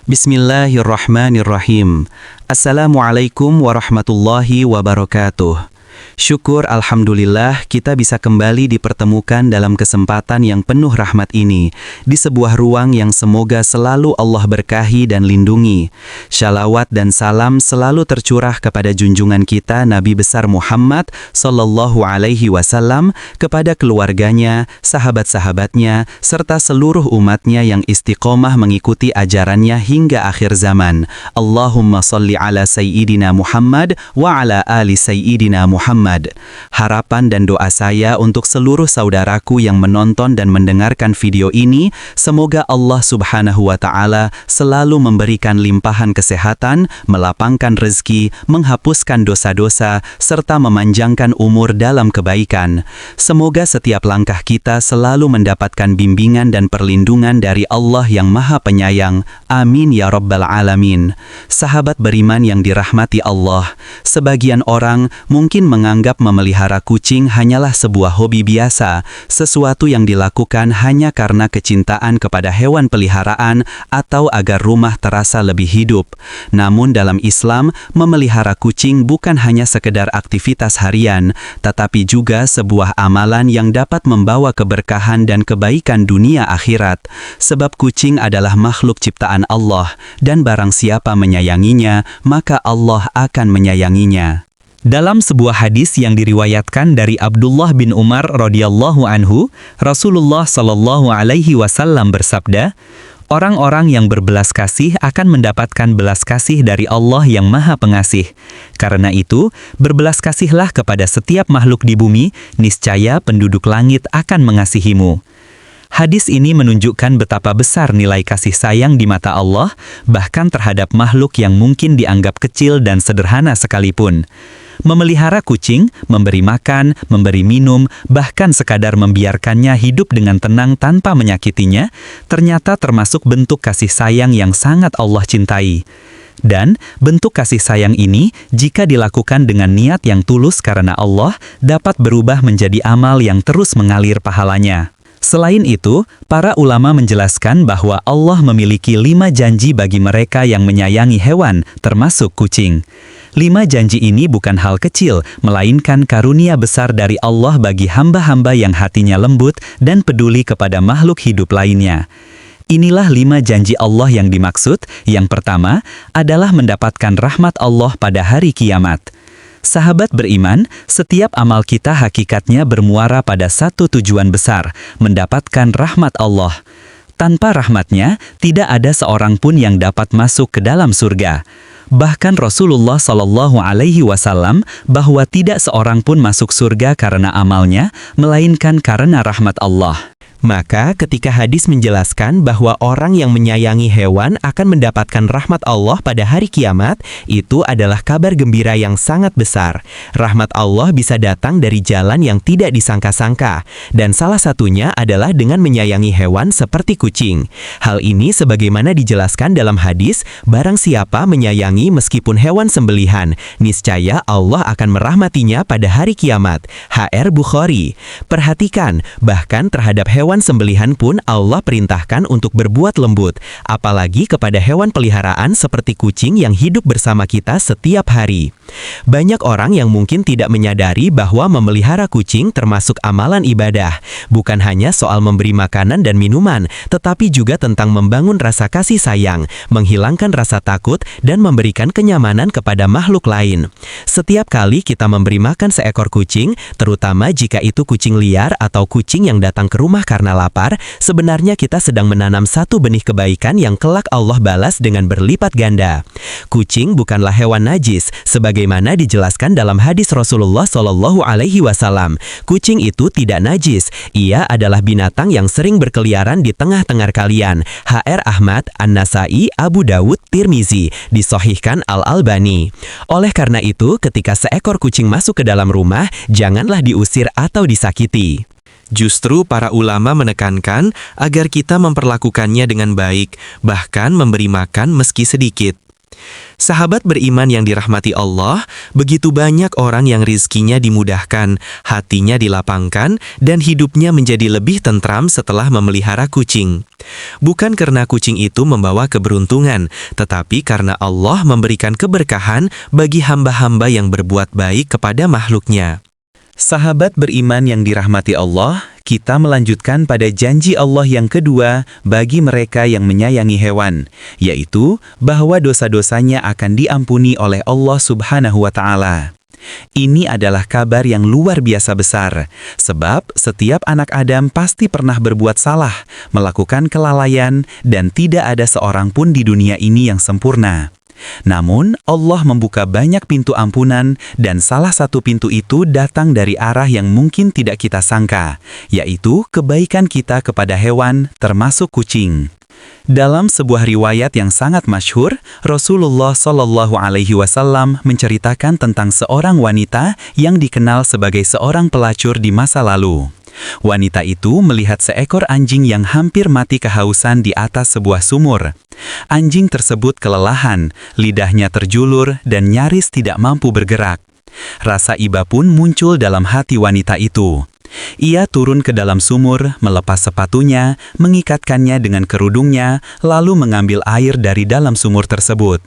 Bismillahirrahmanirrahim. Assalamualaikum warahmatullahi wabarakatuh. Syukur alhamdulillah kita bisa kembali dipertemukan dalam kesempatan yang penuh rahmat ini, di sebuah ruang yang semoga selalu Allah berkahi dan lindungi. Shalawat dan salam selalu tercurah kepada junjungan kita Nabi besar Muhammad sallallahu alaihi wasallam, kepada keluarganya, sahabat-sahabatnya, serta seluruh umatnya yang istiqomah mengikuti ajarannya hingga akhir zaman. Allahumma salli ala Sayyidina Muhammad wa ala ali Sayyidina Muhammad. Harapan dan doa saya untuk seluruh saudaraku yang menonton dan mendengarkan video ini, semoga Allah Subhanahu wa Ta'ala selalu memberikan limpahan kesehatan, melapangkan rezeki, menghapuskan dosa-dosa, serta memanjangkan umur dalam kebaikan. Semoga setiap langkah kita selalu mendapatkan bimbingan dan perlindungan dari Allah yang Maha Penyayang. Amin ya Rabbal Alamin. Sahabat beriman yang dirahmati Allah, sebagian orang mungkin menganggap memelihara kucing hanyalah sebuah hobi biasa, sesuatu yang dilakukan hanya karena kecintaan kepada hewan peliharaan atau agar rumah terasa lebih hidup. Namun dalam Islam, memelihara kucing bukan hanya sekedar aktivitas harian, tetapi juga sebuah amalan yang dapat membawa keberkahan dan kebaikan dunia akhirat. Sebab kucing adalah makhluk ciptaan Allah, dan barang siapa menyayanginya, maka Allah akan menyayanginya. Dalam sebuah hadis yang diriwayatkan dari Abdullah bin Umar radhiyallahu anhu, Rasulullah shallallahu alaihi wasallam bersabda, "Orang-orang yang berbelas kasih akan mendapatkan belas kasih dari Allah yang Maha Pengasih. Karena itu, berbelas kasihlah kepada setiap makhluk di bumi, niscaya penduduk langit akan mengasihimu." Hadis ini menunjukkan betapa besar nilai kasih sayang di mata Allah, bahkan terhadap makhluk yang mungkin dianggap kecil dan sederhana sekalipun. Memelihara kucing, memberi makan, memberi minum, bahkan sekadar membiarkannya hidup dengan tenang tanpa menyakitinya, ternyata termasuk bentuk kasih sayang yang sangat Allah cintai. Dan bentuk kasih sayang ini, jika dilakukan dengan niat yang tulus karena Allah, dapat berubah menjadi amal yang terus mengalir pahalanya. Selain itu, para ulama menjelaskan bahwa Allah memiliki 5 janji bagi mereka yang menyayangi hewan, termasuk kucing. 5 janji ini bukan hal kecil, melainkan karunia besar dari Allah bagi hamba-hamba yang hatinya lembut dan peduli kepada makhluk hidup lainnya. Inilah 5 janji Allah yang dimaksud. Yang pertama adalah mendapatkan rahmat Allah pada hari kiamat. Sahabat beriman, setiap amal kita hakikatnya bermuara pada satu tujuan besar, mendapatkan rahmat Allah. Tanpa rahmatnya, tidak ada seorang pun yang dapat masuk ke dalam surga. Bahkan Rasulullah Shallallahu Alaihi Wasallam bahwa tidak seorang pun masuk surga karena amalnya, melainkan karena rahmat Allah. Maka ketika hadis menjelaskan bahwa orang yang menyayangi hewan akan mendapatkan rahmat Allah pada hari kiamat, itu adalah kabar gembira yang sangat besar. Rahmat Allah bisa datang dari jalan yang tidak disangka-sangka, dan salah satunya adalah dengan menyayangi hewan seperti kucing. Hal ini sebagaimana dijelaskan dalam hadis, barang siapa menyayangi meskipun hewan sembelihan, niscaya Allah akan merahmatinya pada hari kiamat. HR Bukhari. Perhatikan, bahkan terhadap hewan sembelihan pun Allah perintahkan untuk berbuat lembut, apalagi kepada hewan peliharaan seperti kucing yang hidup bersama kita setiap hari. Banyak orang yang mungkin tidak menyadari bahwa memelihara kucing termasuk amalan ibadah. Bukan hanya soal memberi makanan dan minuman, tetapi juga tentang membangun rasa kasih sayang, menghilangkan rasa takut, dan memberikan kenyamanan kepada makhluk lain. Setiap kali kita memberi makan seekor kucing, terutama jika itu kucing liar atau kucing yang datang ke rumah karena lapar, sebenarnya kita sedang menanam satu benih kebaikan yang kelak Allah balas dengan berlipat ganda. Kucing bukanlah hewan najis, sebagaimana dijelaskan dalam hadis Rasulullah Shallallahu Alaihi Wasallam. Kucing itu tidak najis, ia adalah binatang yang sering berkeliaran di tengah-tengah kalian. HR Ahmad, An-Nasai, Abu Dawud, Tirmizi, disahihkan Al-Albani. Oleh karena itu, ketika seekor kucing masuk ke dalam rumah, janganlah diusir atau disakiti. Justru para ulama menekankan agar kita memperlakukannya dengan baik, bahkan memberi makan meski sedikit. Sahabat beriman yang dirahmati Allah, begitu banyak orang yang rizkinya dimudahkan, hatinya dilapangkan, dan hidupnya menjadi lebih tentram setelah memelihara kucing. Bukan karena kucing itu membawa keberuntungan, tetapi karena Allah memberikan keberkahan bagi hamba-hamba yang berbuat baik kepada makhluknya. Sahabat beriman yang dirahmati Allah, kita melanjutkan pada janji Allah yang kedua bagi mereka yang menyayangi hewan, yaitu bahwa dosa-dosanya akan diampuni oleh Allah Subhanahu wa Ta'ala. Ini adalah kabar yang luar biasa besar, sebab setiap anak Adam pasti pernah berbuat salah, melakukan kelalaian, dan tidak ada seorang pun di dunia ini yang sempurna. Namun, Allah membuka banyak pintu ampunan dan salah satu pintu itu datang dari arah yang mungkin tidak kita sangka, yaitu kebaikan kita kepada hewan, termasuk kucing. Dalam sebuah riwayat yang sangat masyhur, Rasulullah Shallallahu Alaihi Wasallam menceritakan tentang seorang wanita yang dikenal sebagai seorang pelacur di masa lalu. Wanita itu melihat seekor anjing yang hampir mati kehausan di atas sebuah sumur. Anjing tersebut kelelahan, lidahnya terjulur dan nyaris tidak mampu bergerak. Rasa iba pun muncul dalam hati wanita itu. Ia turun ke dalam sumur, melepas sepatunya, mengikatkannya dengan kerudungnya, lalu mengambil air dari dalam sumur tersebut.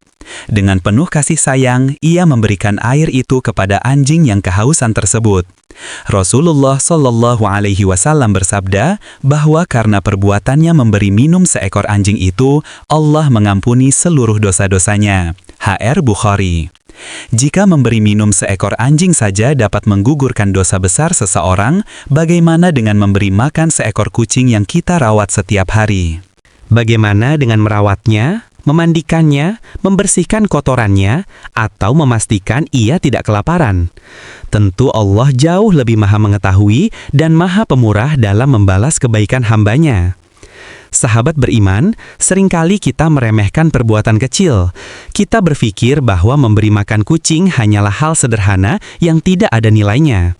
Dengan penuh kasih sayang, ia memberikan air itu kepada anjing yang kehausan tersebut. Rasulullah Shallallahu Alaihi Wasallam bersabda bahwa karena perbuatannya memberi minum seekor anjing itu, Allah mengampuni seluruh dosa-dosanya. HR Bukhari. Jika memberi minum seekor anjing saja dapat menggugurkan dosa besar seseorang, bagaimana dengan memberi makan seekor kucing yang kita rawat setiap hari? Bagaimana dengan merawatnya, memandikannya, membersihkan kotorannya, atau memastikan ia tidak kelaparan? Tentu Allah jauh lebih maha mengetahui dan maha pemurah dalam membalas kebaikan hambanya. Sahabat beriman, seringkali kita meremehkan perbuatan kecil. Kita berpikir bahwa memberi makan kucing hanyalah hal sederhana yang tidak ada nilainya.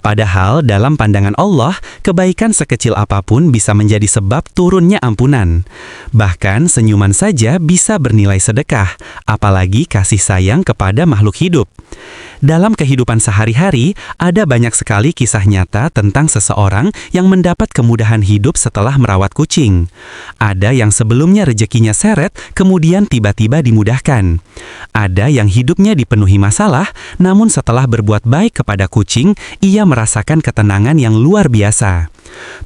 Padahal dalam pandangan Allah, kebaikan sekecil apapun bisa menjadi sebab turunnya ampunan. Bahkan senyuman saja bisa bernilai sedekah, apalagi kasih sayang kepada makhluk hidup. Dalam kehidupan sehari-hari, ada banyak sekali kisah nyata tentang seseorang yang mendapat kemudahan hidup setelah merawat kucing. Ada yang sebelumnya rezekinya seret, kemudian tiba-tiba dimudahkan. Ada yang hidupnya dipenuhi masalah, namun setelah berbuat baik kepada kucing, ia merasakan ketenangan yang luar biasa.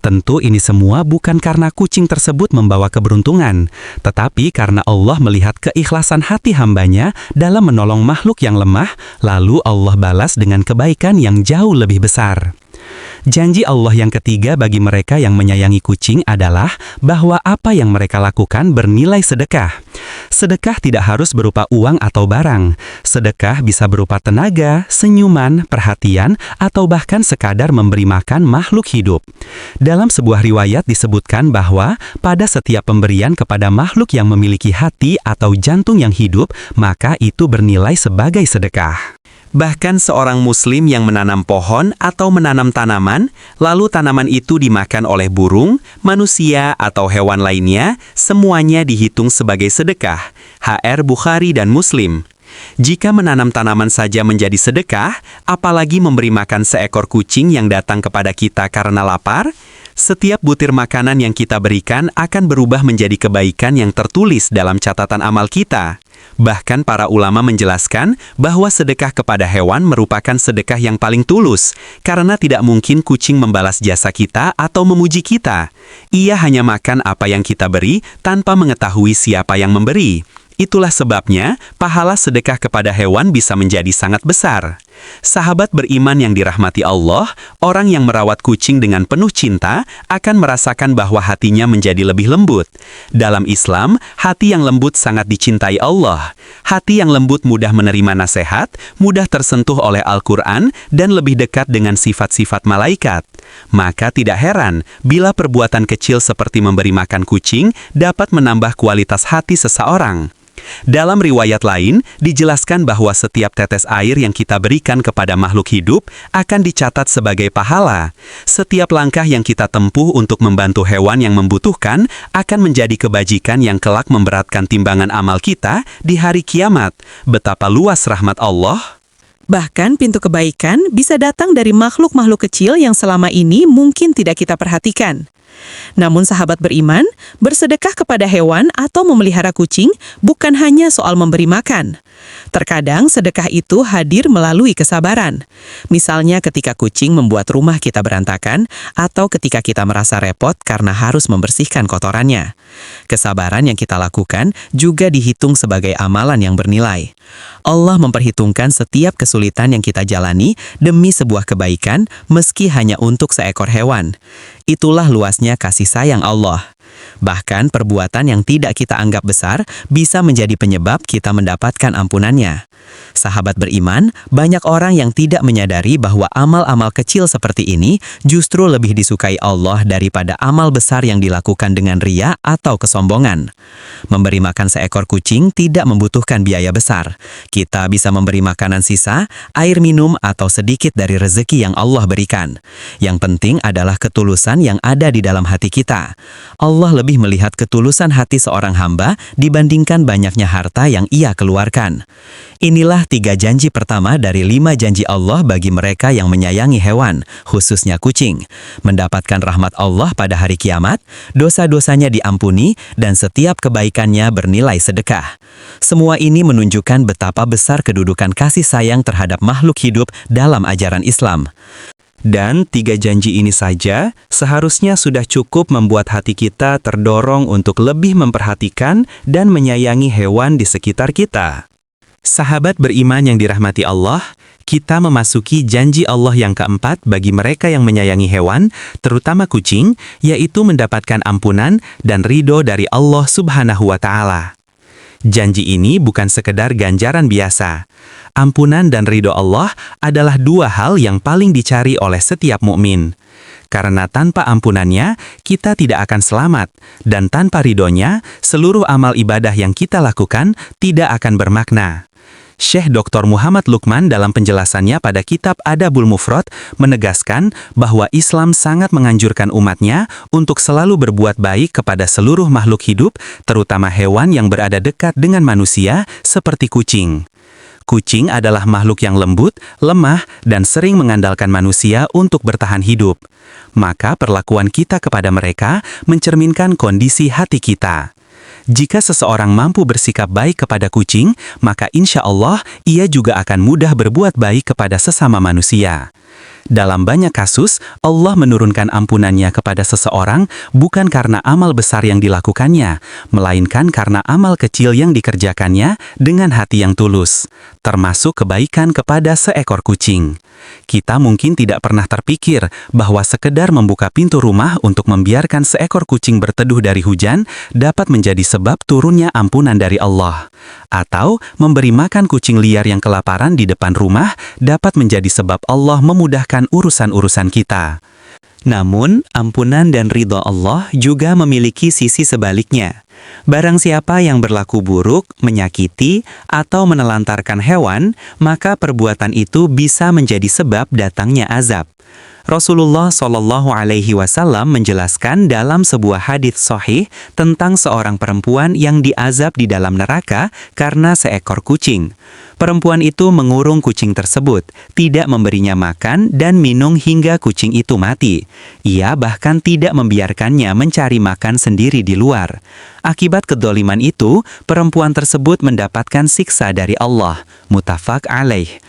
Tentu ini semua bukan karena kucing tersebut membawa keberuntungan, tetapi karena Allah melihat keikhlasan hati hambanya dalam menolong makhluk yang lemah, lalu Allah balas dengan kebaikan yang jauh lebih besar. Janji Allah yang ketiga bagi mereka yang menyayangi kucing adalah bahwa apa yang mereka lakukan bernilai sedekah. Sedekah tidak harus berupa uang atau barang. Sedekah bisa berupa tenaga, senyuman, perhatian, atau bahkan sekadar memberi makan makhluk hidup. Dalam sebuah riwayat disebutkan bahwa pada setiap pemberian kepada makhluk yang memiliki hati atau jantung yang hidup, maka itu bernilai sebagai sedekah. Bahkan seorang muslim yang menanam pohon atau menanam tanaman, lalu tanaman itu dimakan oleh burung, manusia, atau hewan lainnya, semuanya dihitung sebagai sedekah. HR Bukhari dan Muslim. Jika menanam tanaman saja menjadi sedekah, apalagi memberi makan seekor kucing yang datang kepada kita karena lapar? Setiap butir makanan yang kita berikan akan berubah menjadi kebaikan yang tertulis dalam catatan amal kita. Bahkan para ulama menjelaskan bahwa sedekah kepada hewan merupakan sedekah yang paling tulus, karena tidak mungkin kucing membalas jasa kita atau memuji kita. Ia hanya makan apa yang kita beri tanpa mengetahui siapa yang memberi. Itulah sebabnya, pahala sedekah kepada hewan bisa menjadi sangat besar. Sahabat beriman yang dirahmati Allah, orang yang merawat kucing dengan penuh cinta akan merasakan bahwa hatinya menjadi lebih lembut. Dalam Islam, hati yang lembut sangat dicintai Allah. Hati yang lembut mudah menerima nasihat, mudah tersentuh oleh Al-Quran, dan lebih dekat dengan sifat-sifat malaikat. Maka tidak heran bila perbuatan kecil seperti memberi makan kucing dapat menambah kualitas hati seseorang. Dalam riwayat lain, dijelaskan bahwa setiap tetes air yang kita berikan kepada makhluk hidup akan dicatat sebagai pahala. Setiap langkah yang kita tempuh untuk membantu hewan yang membutuhkan akan menjadi kebajikan yang kelak memberatkan timbangan amal kita di hari kiamat. Betapa luas rahmat Allah. Bahkan pintu kebaikan bisa datang dari makhluk-makhluk kecil yang selama ini mungkin tidak kita perhatikan. Namun sahabat beriman, bersedekah kepada hewan atau memelihara kucing bukan hanya soal memberi makan. Terkadang sedekah itu hadir melalui kesabaran. Misalnya ketika kucing membuat rumah kita berantakan atau ketika kita merasa repot karena harus membersihkan kotorannya. Kesabaran yang kita lakukan juga dihitung sebagai amalan yang bernilai. Allah memperhitungkan setiap kesulitan yang kita jalani demi sebuah kebaikan meski hanya untuk seekor hewan. Itulah luasnya kasih sayang Allah. Bahkan perbuatan yang tidak kita anggap besar bisa menjadi penyebab kita mendapatkan ampunannya. Sahabat beriman, banyak orang yang tidak menyadari bahwa amal-amal kecil seperti ini justru lebih disukai Allah daripada amal besar yang dilakukan dengan ria atau kesombongan. Memberi makan seekor kucing tidak membutuhkan biaya besar. Kita bisa memberi makanan sisa, air minum, atau sedikit dari rezeki yang Allah berikan. Yang penting adalah ketulusan yang ada di dalam hati kita. Allah lebih melihat ketulusan hati seorang hamba dibandingkan banyaknya harta yang ia keluarkan. Inilah 3 janji pertama dari 5 janji Allah bagi mereka yang menyayangi hewan, khususnya kucing. Mendapatkan rahmat Allah pada hari kiamat, dosa-dosanya diampuni, dan setiap kebaikannya bernilai sedekah. Semua ini menunjukkan betapa besar kedudukan kasih sayang terhadap makhluk hidup dalam ajaran Islam. Dan 3 janji ini saja seharusnya sudah cukup membuat hati kita terdorong untuk lebih memperhatikan dan menyayangi hewan di sekitar kita. Sahabat beriman yang dirahmati Allah, kita memasuki janji Allah yang keempat bagi mereka yang menyayangi hewan, terutama kucing, yaitu mendapatkan ampunan dan ridho dari Allah Subhanahu wa Ta'ala. Janji ini bukan sekedar ganjaran biasa. Ampunan dan ridho Allah adalah 2 hal yang paling dicari oleh setiap mukmin. Karena tanpa ampunannya, kita tidak akan selamat, dan tanpa ridhonya, seluruh amal ibadah yang kita lakukan tidak akan bermakna. Syekh Dr. Muhammad Lukman dalam penjelasannya pada kitab Adabul Mufrad menegaskan bahwa Islam sangat menganjurkan umatnya untuk selalu berbuat baik kepada seluruh makhluk hidup, terutama hewan yang berada dekat dengan manusia seperti kucing. Kucing adalah makhluk yang lembut, lemah, dan sering mengandalkan manusia untuk bertahan hidup. Maka perlakuan kita kepada mereka mencerminkan kondisi hati kita. Jika seseorang mampu bersikap baik kepada kucing, maka insya Allah ia juga akan mudah berbuat baik kepada sesama manusia. Dalam banyak kasus, Allah menurunkan ampunannya kepada seseorang bukan karena amal besar yang dilakukannya, melainkan karena amal kecil yang dikerjakannya dengan hati yang tulus, termasuk kebaikan kepada seekor kucing. Kita mungkin tidak pernah terpikir bahwa sekedar membuka pintu rumah untuk membiarkan seekor kucing berteduh dari hujan dapat menjadi sebab turunnya ampunan dari Allah. Atau memberi makan kucing liar yang kelaparan di depan rumah dapat menjadi sebab Allah memudahkan urusan-urusan kita. Namun, ampunan dan ridha Allah juga memiliki sisi sebaliknya. Barang siapa yang berlaku buruk, menyakiti, atau menelantarkan hewan, maka perbuatan itu bisa menjadi sebab datangnya azab. Rasulullah Shallallahu Alaihi Wasallam menjelaskan dalam sebuah hadits sahih tentang seorang perempuan yang diazab di dalam neraka karena seekor kucing. Perempuan itu mengurung kucing tersebut, tidak memberinya makan dan minum hingga kucing itu mati. Ia bahkan tidak membiarkannya mencari makan sendiri di luar. Akibat kedoliman itu, perempuan tersebut mendapatkan siksa dari Allah. Muttafaq alaih.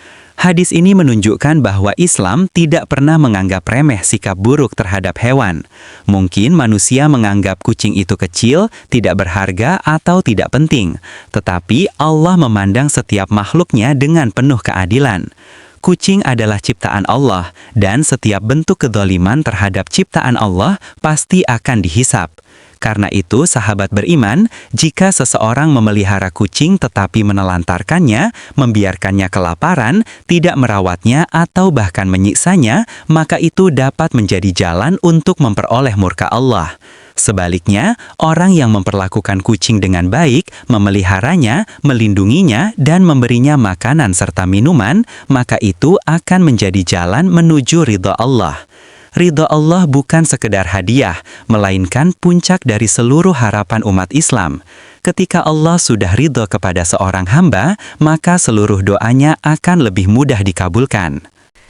Hadis ini menunjukkan bahwa Islam tidak pernah menganggap remeh sikap buruk terhadap hewan. Mungkin manusia menganggap kucing itu kecil, tidak berharga, atau tidak penting. Tetapi Allah memandang setiap makhluknya dengan penuh keadilan. Kucing adalah ciptaan Allah, dan setiap bentuk kedzaliman terhadap ciptaan Allah pasti akan dihisap. Karena itu, sahabat beriman, jika seseorang memelihara kucing tetapi menelantarkannya, membiarkannya kelaparan, tidak merawatnya, atau bahkan menyiksanya, maka itu dapat menjadi jalan untuk memperoleh murka Allah. Sebaliknya, orang yang memperlakukan kucing dengan baik, memeliharanya, melindunginya, dan memberinya makanan serta minuman, maka itu akan menjadi jalan menuju ridha Allah. Ridha Allah bukan sekedar hadiah, melainkan puncak dari seluruh harapan umat Islam. Ketika Allah sudah ridha kepada seorang hamba, maka seluruh doanya akan lebih mudah dikabulkan.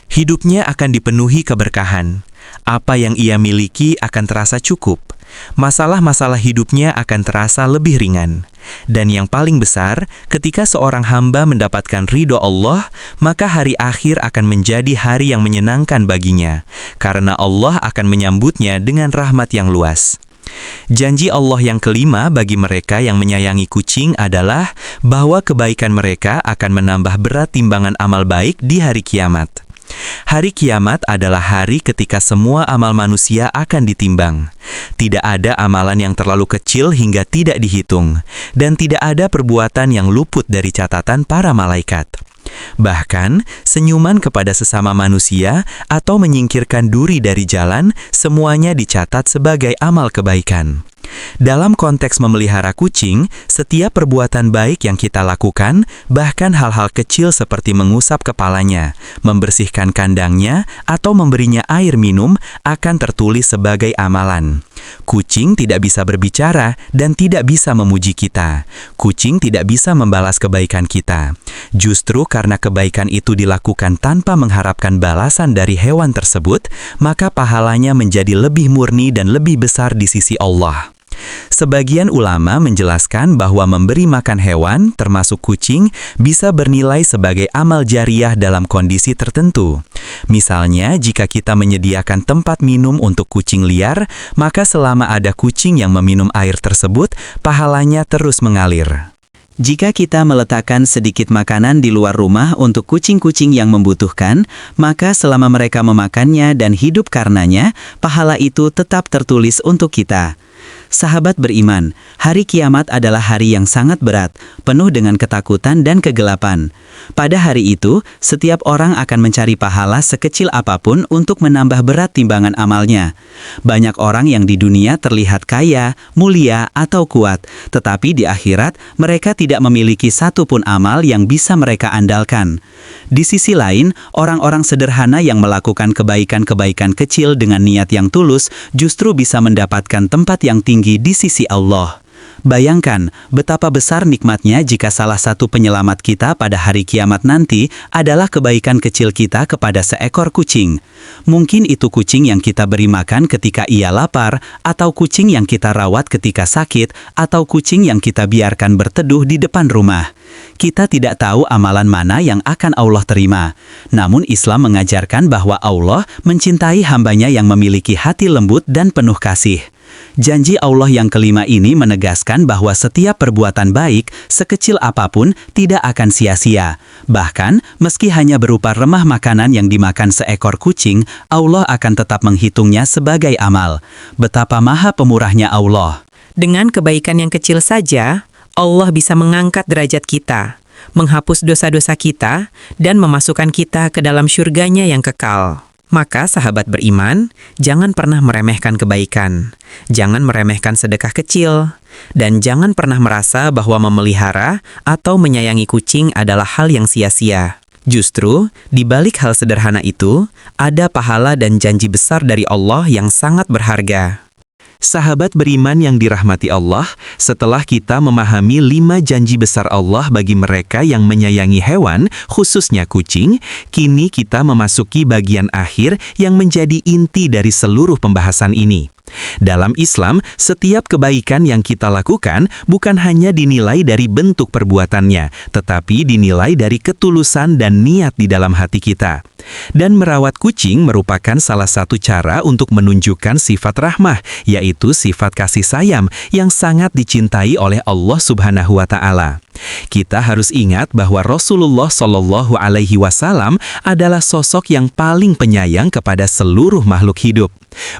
Hidupnya akan dipenuhi keberkahan. Apa yang ia miliki akan terasa cukup. Masalah-masalah hidupnya akan terasa lebih ringan. Dan yang paling besar, ketika seorang hamba mendapatkan ridho Allah, maka hari akhir akan menjadi hari yang menyenangkan baginya, karena Allah akan menyambutnya dengan rahmat yang luas. Janji Allah yang kelima bagi mereka yang menyayangi kucing adalah bahwa kebaikan mereka akan menambah berat timbangan amal baik di hari kiamat. Hari kiamat adalah hari ketika semua amal manusia akan ditimbang. Tidak ada amalan yang terlalu kecil hingga tidak dihitung, dan tidak ada perbuatan yang luput dari catatan para malaikat. Bahkan, senyuman kepada sesama manusia atau menyingkirkan duri dari jalan, semuanya dicatat sebagai amal kebaikan. Dalam konteks memelihara kucing, setiap perbuatan baik yang kita lakukan, bahkan hal-hal kecil seperti mengusap kepalanya, membersihkan kandangnya, atau memberinya air minum, akan tertulis sebagai amalan. Kucing tidak bisa berbicara dan tidak bisa memuji kita. Kucing tidak bisa membalas kebaikan kita. Justru karena kebaikan itu dilakukan tanpa mengharapkan balasan dari hewan tersebut, maka pahalanya menjadi lebih murni dan lebih besar di sisi Allah. Sebagian ulama menjelaskan bahwa memberi makan hewan, termasuk kucing, bisa bernilai sebagai amal jariah dalam kondisi tertentu. Misalnya, jika kita menyediakan tempat minum untuk kucing liar, maka selama ada kucing yang meminum air tersebut, pahalanya terus mengalir. Jika kita meletakkan sedikit makanan di luar rumah untuk kucing-kucing yang membutuhkan, maka selama mereka memakannya dan hidup karenanya, pahala itu tetap tertulis untuk kita. Sahabat beriman, hari kiamat adalah hari yang sangat berat, penuh dengan ketakutan dan kegelapan. Pada hari itu, setiap orang akan mencari pahala sekecil apapun untuk menambah berat timbangan amalnya. Banyak orang yang di dunia terlihat kaya, mulia, atau kuat, tetapi di akhirat mereka tidak memiliki satupun amal yang bisa mereka andalkan. Di sisi lain, orang-orang sederhana yang melakukan kebaikan-kebaikan kecil dengan niat yang tulus justru bisa mendapatkan tempat yang tinggi di sisi Allah. Bayangkan betapa besar nikmatnya jika salah satu penyelamat kita pada hari kiamat nanti adalah kebaikan kecil kita kepada seekor kucing. Mungkin itu kucing yang kita beri makan ketika ia lapar, atau kucing yang kita rawat ketika sakit, atau kucing yang kita biarkan berteduh di depan rumah. Kita tidak tahu amalan mana yang akan Allah terima. Namun Islam mengajarkan bahwa Allah mencintai hambanya yang memiliki hati lembut dan penuh kasih. Janji Allah yang kelima ini menegaskan bahwa setiap perbuatan baik, sekecil apapun, tidak akan sia-sia. Bahkan, meski hanya berupa remah makanan yang dimakan seekor kucing, Allah akan tetap menghitungnya sebagai amal. Betapa maha pemurahnya Allah. Dengan kebaikan yang kecil saja, Allah bisa mengangkat derajat kita, menghapus dosa-dosa kita, dan memasukkan kita ke dalam syurganya yang kekal. Maka sahabat beriman, jangan pernah meremehkan kebaikan, jangan meremehkan sedekah kecil, dan jangan pernah merasa bahwa memelihara atau menyayangi kucing adalah hal yang sia-sia. Justru, di balik hal sederhana itu, ada pahala dan janji besar dari Allah yang sangat berharga. Sahabat beriman yang dirahmati Allah, setelah kita memahami 5 janji besar Allah bagi mereka yang menyayangi hewan, khususnya kucing, kini kita memasuki bagian akhir yang menjadi inti dari seluruh pembahasan ini. Dalam Islam, setiap kebaikan yang kita lakukan bukan hanya dinilai dari bentuk perbuatannya, tetapi dinilai dari ketulusan dan niat di dalam hati kita. Dan merawat kucing merupakan salah satu cara untuk menunjukkan sifat rahmah, yaitu sifat kasih sayang yang sangat dicintai oleh Allah Subhanahu wa Ta'ala. Kita harus ingat bahwa Rasulullah Shallallahu Alaihi Wasallam adalah sosok yang paling penyayang kepada seluruh makhluk hidup.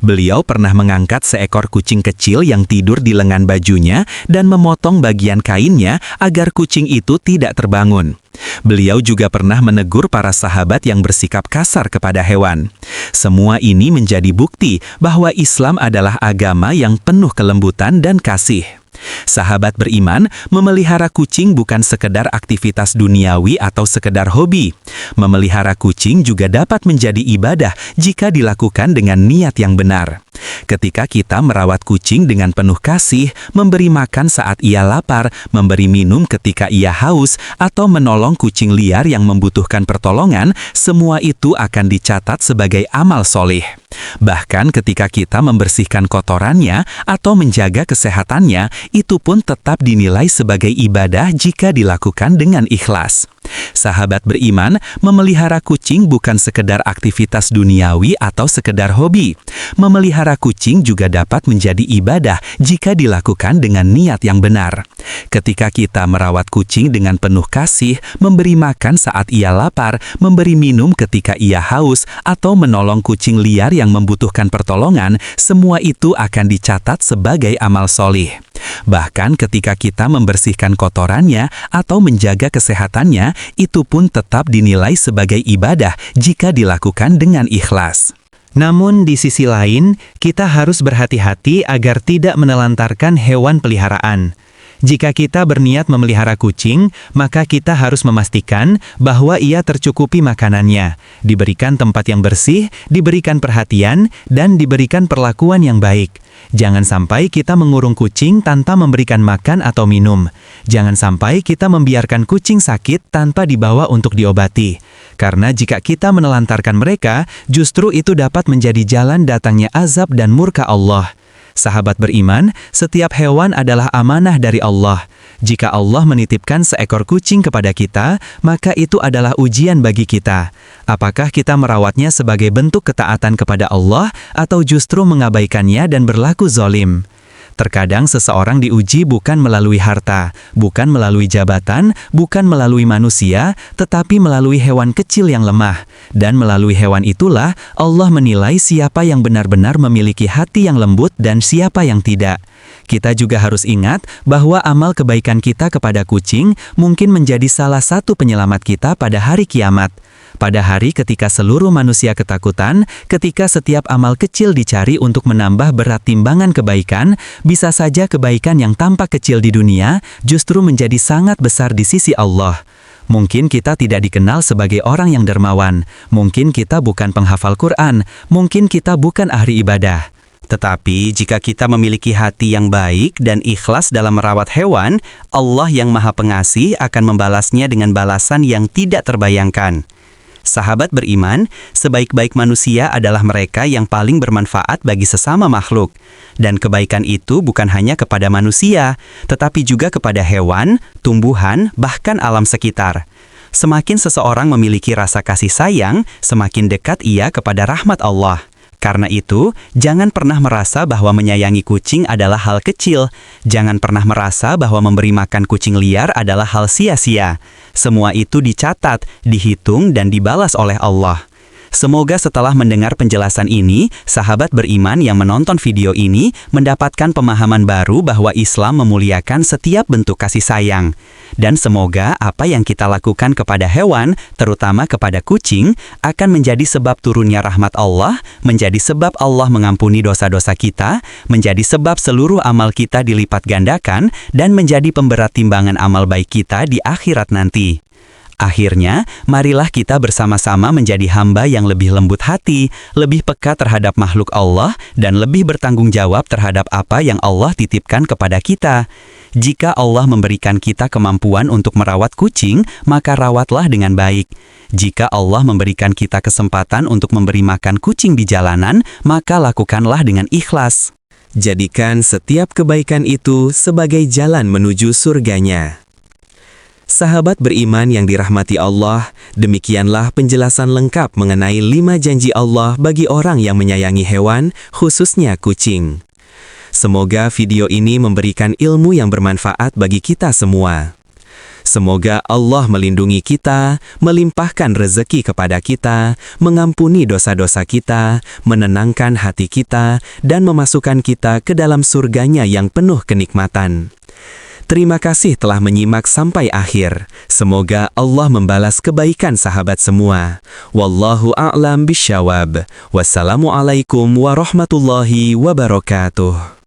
Beliau pernah mengangkat seekor kucing kecil yang tidur di lengan bajunya dan memotong bagian kainnya agar kucing itu tidak terbangun. Beliau juga pernah menegur para sahabat yang bersikap kasar kepada hewan. Semua ini menjadi bukti bahwa Islam adalah agama yang penuh kelembutan dan kasih. Sahabat beriman memelihara kucing bukan sekedar aktivitas duniawi atau sekedar hobi. Memelihara kucing juga dapat menjadi ibadah jika dilakukan dengan niat yang benar. Ketika kita merawat kucing dengan penuh kasih, memberi makan saat ia lapar, memberi minum ketika ia haus, atau menolong kucing liar yang membutuhkan pertolongan, semua itu akan dicatat sebagai amal soleh. Bahkan ketika kita membersihkan kotorannya atau menjaga kesehatannya, itu pun tetap dinilai sebagai ibadah jika dilakukan dengan ikhlas. Sahabat beriman memelihara kucing bukan sekedar aktivitas duniawi atau sekedar hobi. Memelihara kucing juga dapat menjadi ibadah jika dilakukan dengan niat yang benar. Ketika kita merawat kucing dengan penuh kasih, memberi makan saat ia lapar, memberi minum ketika ia haus, atau menolong kucing liar yang membutuhkan pertolongan, semua itu akan dicatat sebagai amal solih. Bahkan ketika kita membersihkan kotorannya atau menjaga kesehatannya, itu pun tetap dinilai sebagai ibadah jika dilakukan dengan ikhlas. Namun di sisi lain, kita harus berhati-hati agar tidak menelantarkan hewan peliharaan. Jika kita berniat memelihara kucing, maka kita harus memastikan bahwa ia tercukupi makanannya, diberikan tempat yang bersih, diberikan perhatian, dan diberikan perlakuan yang baik. Jangan sampai kita mengurung kucing tanpa memberikan makan atau minum. Jangan sampai kita membiarkan kucing sakit tanpa dibawa untuk diobati. Karena jika kita menelantarkan mereka, justru itu dapat menjadi jalan datangnya azab dan murka Allah. Sahabat beriman, setiap hewan adalah amanah dari Allah. Jika Allah menitipkan seekor kucing kepada kita, maka itu adalah ujian bagi kita. Apakah kita merawatnya sebagai bentuk ketaatan kepada Allah atau justru mengabaikannya dan berlaku zalim? Terkadang seseorang diuji bukan melalui harta, bukan melalui jabatan, bukan melalui manusia, tetapi melalui hewan kecil yang lemah. Dan melalui hewan itulah Allah menilai siapa yang benar-benar memiliki hati yang lembut dan siapa yang tidak. Kita juga harus ingat bahwa amal kebaikan kita kepada kucing mungkin menjadi salah satu penyelamat kita pada hari kiamat. Pada hari ketika seluruh manusia ketakutan, ketika setiap amal kecil dicari untuk menambah berat timbangan kebaikan, bisa saja kebaikan yang tampak kecil di dunia justru menjadi sangat besar di sisi Allah. Mungkin kita tidak dikenal sebagai orang yang dermawan, mungkin kita bukan penghafal Quran, mungkin kita bukan ahli ibadah. Tetapi jika kita memiliki hati yang baik dan ikhlas dalam merawat hewan, Allah yang Maha Pengasih akan membalasnya dengan balasan yang tidak terbayangkan. Sahabat beriman, sebaik-baik manusia adalah mereka yang paling bermanfaat bagi sesama makhluk. Dan kebaikan itu bukan hanya kepada manusia, tetapi juga kepada hewan, tumbuhan, bahkan alam sekitar. Semakin seseorang memiliki rasa kasih sayang, semakin dekat ia kepada rahmat Allah. Karena itu, jangan pernah merasa bahwa menyayangi kucing adalah hal kecil. Jangan pernah merasa bahwa memberi makan kucing liar adalah hal sia-sia. Semua itu dicatat, dihitung, dan dibalas oleh Allah. Semoga setelah mendengar penjelasan ini, sahabat beriman yang menonton video ini mendapatkan pemahaman baru bahwa Islam memuliakan setiap bentuk kasih sayang. Dan semoga apa yang kita lakukan kepada hewan, terutama kepada kucing, akan menjadi sebab turunnya rahmat Allah, menjadi sebab Allah mengampuni dosa-dosa kita, menjadi sebab seluruh amal kita dilipat gandakan, dan menjadi pemberat timbangan amal baik kita di akhirat nanti. Akhirnya, marilah kita bersama-sama menjadi hamba yang lebih lembut hati, lebih peka terhadap makhluk Allah, dan lebih bertanggung jawab terhadap apa yang Allah titipkan kepada kita. Jika Allah memberikan kita kemampuan untuk merawat kucing, maka rawatlah dengan baik. Jika Allah memberikan kita kesempatan untuk memberi makan kucing di jalanan, maka lakukanlah dengan ikhlas. Jadikan setiap kebaikan itu sebagai jalan menuju surganya. Sahabat beriman yang dirahmati Allah, demikianlah penjelasan lengkap mengenai 5 janji Allah bagi orang yang menyayangi hewan, khususnya kucing. Semoga video ini memberikan ilmu yang bermanfaat bagi kita semua. Semoga Allah melindungi kita, melimpahkan rezeki kepada kita, mengampuni dosa-dosa kita, menenangkan hati kita, dan memasukkan kita ke dalam surganya yang penuh kenikmatan. Terima kasih telah menyimak sampai akhir. Semoga Allah membalas kebaikan sahabat semua. Wallahu a'lam bisyawab. Wassalamualaikum warahmatullahi wabarakatuh.